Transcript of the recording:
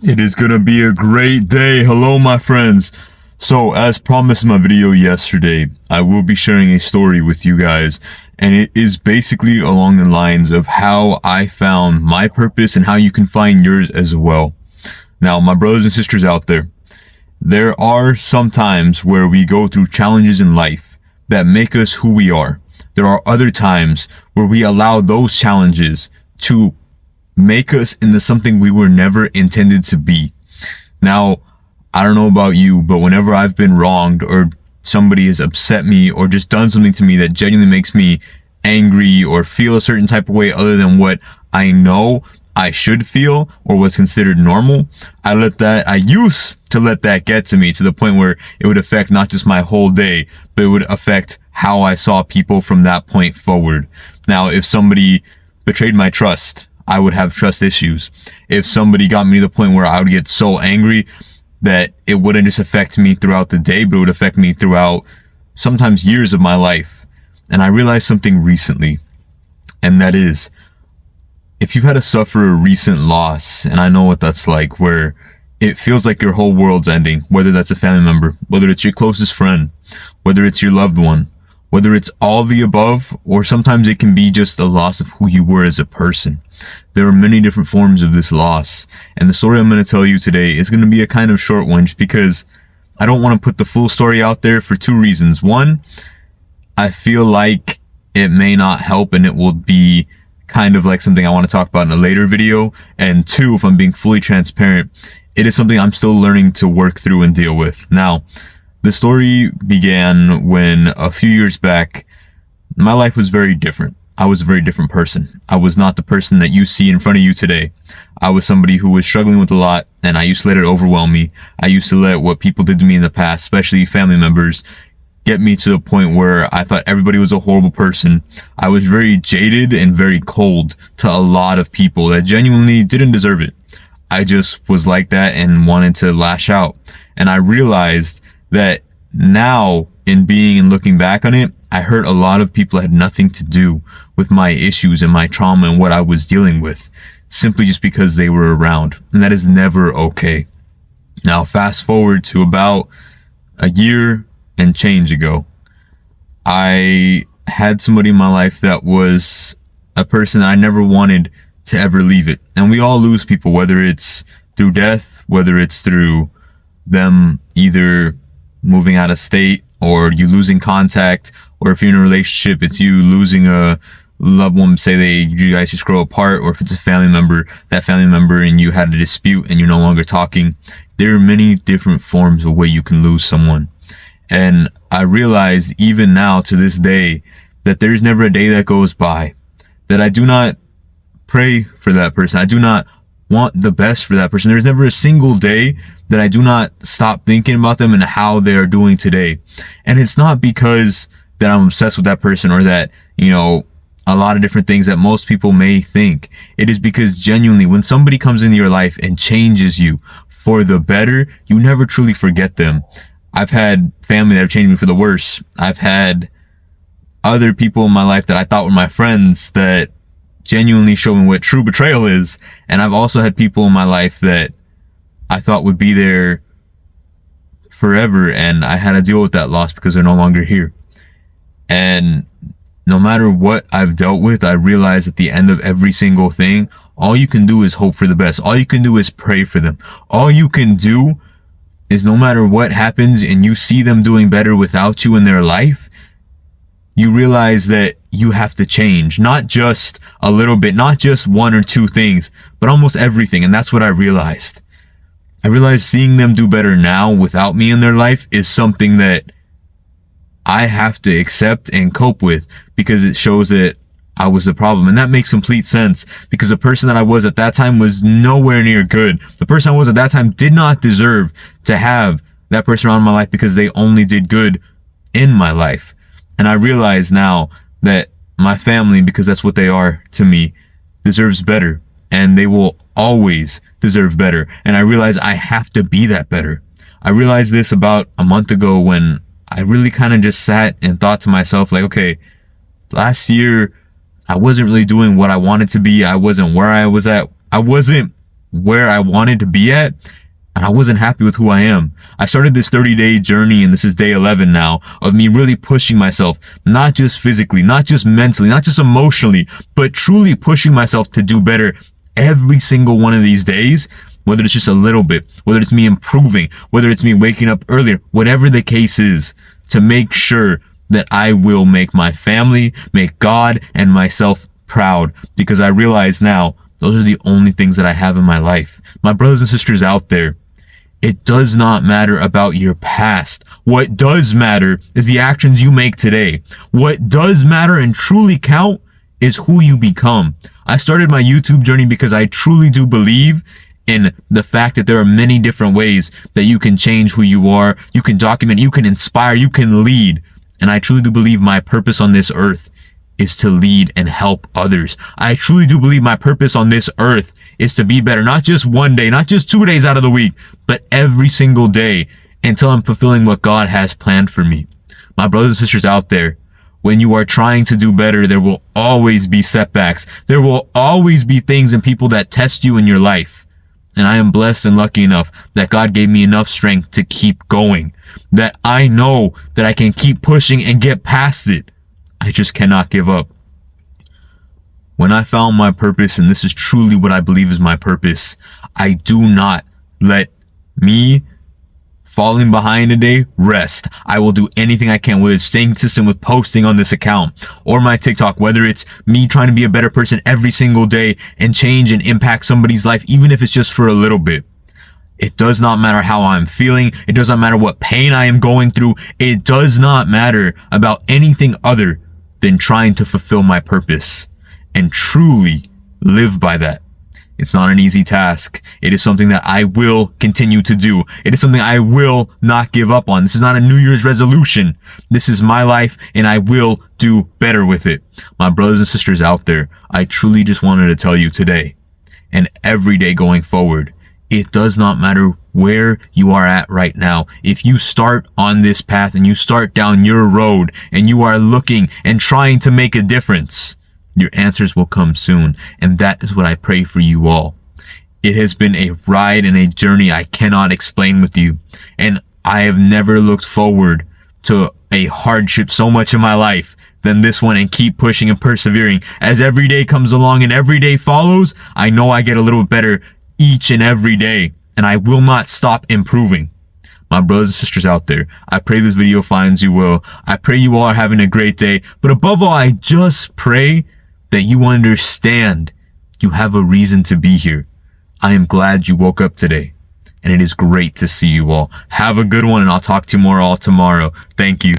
It is gonna be a great day. Hello, my friends. So, as promised in my video yesterday, I will be sharing a story with you guys, and it is basically along the lines of how I found my purpose and how you can find yours as well. Now, my brothers and sisters out there are some times where we go through challenges in life that make us who we are. There are other times where we allow those challenges to make us into something we were never intended to be. Now, I don't know about you, but whenever I've been wronged or somebody has upset me or just done something to me that genuinely makes me angry or feel a certain type of way other than what I know I should feel or what's considered normal, I used to let that get to me to the point where it would affect not just my whole day, but it would affect how I saw people from that point forward. Now, if somebody betrayed my trust, I would have trust issues. If somebody got me to the point where I would get so angry that it wouldn't just affect me throughout the day, but it would affect me throughout sometimes years of my life. And I realized something recently, and that is, if you've had to suffer a recent loss, and I know what that's like, where it feels like your whole world's ending, whether that's a family member, whether it's your closest friend, whether it's your loved one, whether it's all the above, or sometimes it can be just a loss of who you were as a person. There are many different forms of this loss, and the story I'm going to tell you today is going to be a kind of short one just because I don't want to put the full story out there for two reasons. One, I feel like it may not help and it will be kind of like something I want to talk about in a later video. And two, if I'm being fully transparent, it is something I'm still learning to work through and deal with. Now, the story began when a few years back, my life was very different. I was a very different person. I was not the person that you see in front of you today. I was somebody who was struggling with a lot, and I used to let it overwhelm me. I used to let what people did to me in the past, especially family members, get me to the point where I thought everybody was a horrible person. I was very jaded and very cold to a lot of people that genuinely didn't deserve it. I just was like that and wanted to lash out. And I realized that now, in being and looking back on it, I hurt a lot of people that had nothing to do with my issues and my trauma and what I was dealing with, simply just because they were around. And that is never okay. Now, fast forward to about a year and change ago, I had somebody in my life that was a person I never wanted to ever leave it. And we all lose people, whether it's through death, whether it's through them either moving out of state or you losing contact, or if you're in a relationship, it's you losing a loved one, say you guys just grow apart, or if it's a family member, that family member and you had a dispute and you're no longer talking. There are many different forms of way you can lose someone. And I realized even now to this day that there's never a day that goes by that I do not pray for that person. I do not want the best for that person. There's never a single day that I do not stop thinking about them and how they are doing today. And it's not because that I'm obsessed with that person or that, a lot of different things that most people may think. It is because genuinely when somebody comes into your life and changes you for the better, you never truly forget them. I've had family that have changed me for the worse. I've had other people in my life that I thought were my friends that genuinely show me what true betrayal is. And I've also had people in my life that I thought would be there forever, and I had to deal with that loss because they're no longer here. And no matter what I've dealt with, I realize at the end of every single thing, all you can do is hope for the best. All you can do is pray for them. All you can do is, no matter what happens and you see them doing better without you in their life, you realize that you have to change, not just a little bit, not just one or two things, but almost everything. And that's what I realized. I realized seeing them do better now without me in their life is something that I have to accept and cope with, because it shows that I was the problem. And that makes complete sense, because the person that I was at that time was nowhere near good. The person I was at that time did not deserve to have that person around my life, because they only did good in my life. And I realize now that my family, because that's what they are to me, deserves better. And they will always deserve better. And I realize I have to be that better. I realized this about a month ago when I really kind of just sat and thought to myself, like, okay, last year I wasn't really doing what I wanted to be. I wasn't where I was at. I wasn't where I wanted to be at, and I wasn't happy with who I am. I started this 30-day journey, and this is day 11 now, of me really pushing myself, not just physically, not just mentally, not just emotionally, but truly pushing myself to do better every single one of these days, whether it's just a little bit, whether it's me improving, whether it's me waking up earlier, whatever the case is, to make sure that I will make my family, make God and myself proud, because I realize now those are the only things that I have in my life. My brothers and sisters out there, it does not matter about your past. What does matter is the actions you make today. What does matter and truly count is who you become. I started my YouTube journey because I truly do believe in the fact that there are many different ways that you can change who you are. You can document, you can inspire, you can lead. And I truly do believe my purpose on this earth is to lead and help others. I truly do believe my purpose on this earth is to be better, not just one day, not just 2 days out of the week, but every single day until I'm fulfilling what God has planned for me. My brothers and sisters out there, when you are trying to do better, there will always be setbacks. There will always be things and people that test you in your life. And I am blessed and lucky enough that God gave me enough strength to keep going, that I know that I can keep pushing and get past it. I just cannot give up. When I found my purpose, and this is truly what I believe is my purpose, I do not let me falling behind a day rest. I will do anything I can, whether it's staying consistent with posting on this account or my TikTok, whether it's me trying to be a better person every single day and change and impact somebody's life, even if it's just for a little bit. It does not matter how I'm feeling. It does not matter what pain I am going through. It does not matter about anything other than trying to fulfill my purpose and truly live by that. It's not an easy task. It is something that I will continue to do. It is something I will not give up on. This is not a New Year's resolution. This is my life, and I will do better with it. My brothers and sisters out there, I truly just wanted to tell you today and every day going forward, it does not matter where you are at right now. If you start on this path and you start down your road and you are looking and trying to make a difference, your answers will come soon. And that is what I pray for you all. It has been a ride and a journey I cannot explain with you. And I have never looked forward to a hardship so much in my life than this one, and keep pushing and persevering. As every day comes along and every day follows, I know I get a little better each and every day, and I will not stop improving. My brothers and sisters out there, I pray this video finds you well. I pray you all are having a great day. But above all, I just pray that you understand you have a reason to be here. I am glad you woke up today, and it is great to see you all. Have a good one, and I'll talk to you more all tomorrow. Thank you.